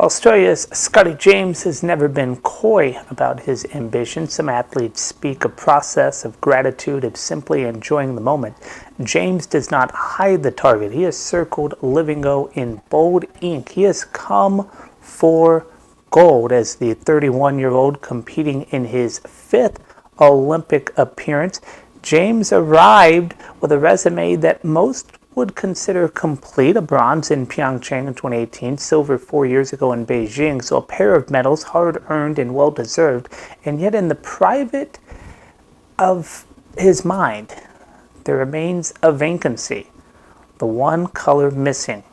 Australia's Scotty James has never been coy about his ambition. Some athletes speak a process of gratitude, of simply enjoying the moment. James does not hide the target. He has circled Livingo in bold ink. He has come for gold as the 31-year-old competing in his fifth Olympic appearance. James arrived with a resume that most would consider complete: a bronze in Pyeongchang in 2018, silver 4 years ago in Beijing, so a pair of medals, hard-earned and well-deserved. And yet in the private of his mind, there remains a vacancy, the one color missing: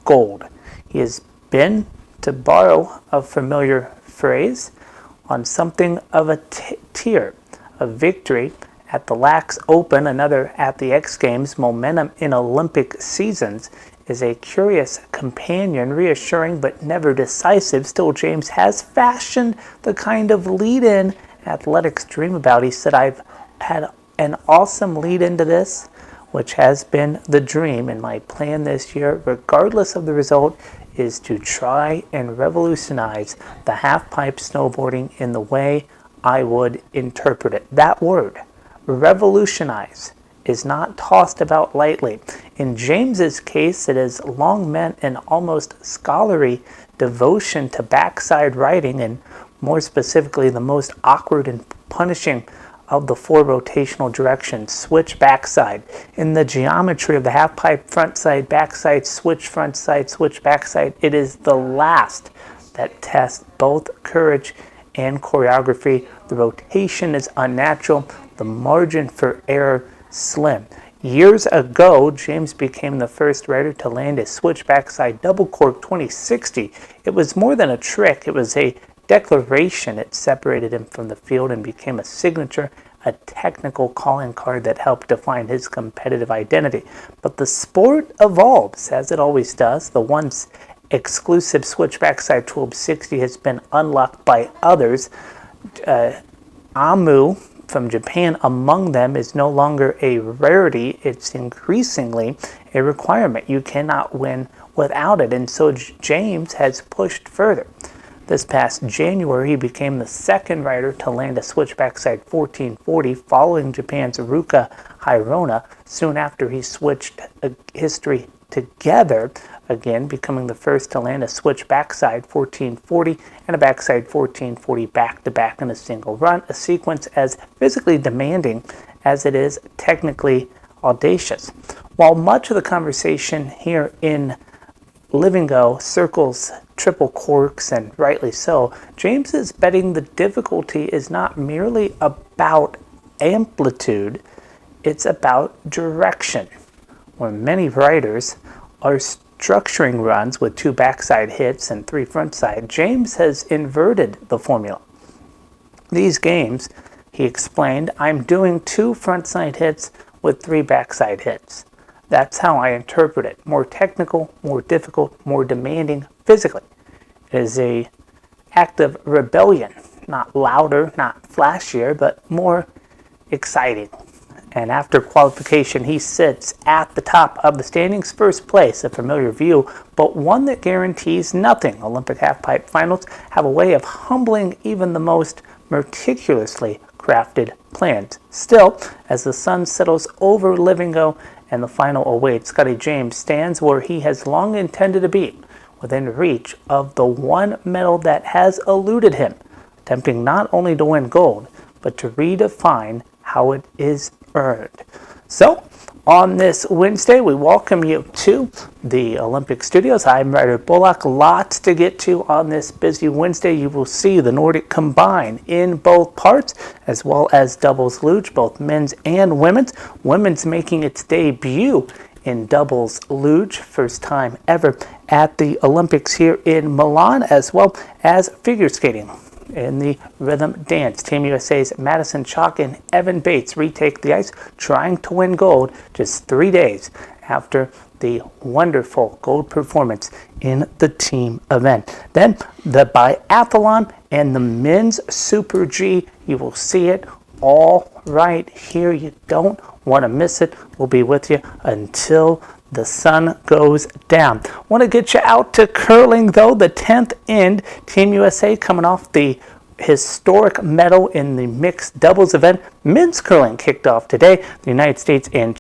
gold. He has been, to borrow a familiar phrase, on something of a tear. A victory at the Lax Open, another at the X Games. Momentum in Olympic seasons is a curious companion, reassuring but never decisive. Still, James has fashioned the kind of lead-in athletics dream about. He said, "I've had an awesome lead into this, which has been the dream, and my plan this year, regardless of the result, is to try and revolutionize the half-pipe snowboarding in the way I would interpret it." That word, revolutionize, is not tossed about lightly. In James's case, it has long meant an almost scholarly devotion to backside riding, and more specifically the most awkward and punishing of the four rotational directions: switch backside. In the geometry of the half-pipe frontside, backside, switch frontside, switch backside, it is the last that tests both courage and choreography. The rotation is unnatural, the margin for error slim. Years ago, James became the first rider to land a switch backside double cork 2060. It was more than a trick, it was a declaration. It separated him from the field and became a signature, a technical calling card that helped define his competitive identity. But the sport evolves, as it always does. The once exclusive switch backside 1260 has been unlocked by others. Amu from Japan among them is no longer a rarity. It's increasingly a requirement. You cannot win without it. And so James has pushed further. This past January, he became the second rider to land a switch backside 1440, following Japan's Ruka Hirona. Soon after, he switched history together, again becoming the first to land a switch backside 1440 and a backside 1440 back-to-back in a single run, a sequence as physically demanding as it is technically audacious. While much of the conversation here in Livingo circles triple corks, and rightly so, James is betting the difficulty is not merely about amplitude, it's about direction. Where many riders are structuring runs with 2 backside hits and 3 frontside, James has inverted the formula. These games, he explained, I'm doing 2 frontside hits with 3 backside hits. That's how I interpret it. More technical, more difficult, more demanding physically. It is an act of rebellion, not louder, not flashier, but more exciting. And after qualification, he sits at the top of the standings, first place, a familiar view, but one that guarantees nothing. Olympic halfpipe finals have a way of humbling even the most meticulously crafted plans. Still, as the sun settles over Livingo and the final awaits, Scotty James stands where he has long intended to be, within reach of the one medal that has eluded him, attempting not only to win gold, but to redefine how it is earned. So, on this Wednesday, we welcome you to the Olympic Studios. I'm Ryder Bullock. Lots to get to on this busy Wednesday. You will see the Nordic combine in both parts, as well as doubles luge, both men's and women's. Women's making its debut in doubles luge, first time ever at the Olympics here in Milan, as well as figure skating. In the rhythm dance, Team USA's Madison Chalk and Evan Bates retake the ice, trying to win gold just 3 days after the wonderful gold performance in the team event. Then the biathlon and the men's Super G. You will see it all right here. You don't want to miss it. We'll be with you until the sun goes down. Want to get you out to curling, though. The 10th end, Team USA coming off the historic medal in the mixed doubles event. Men's curling kicked off today. The United States and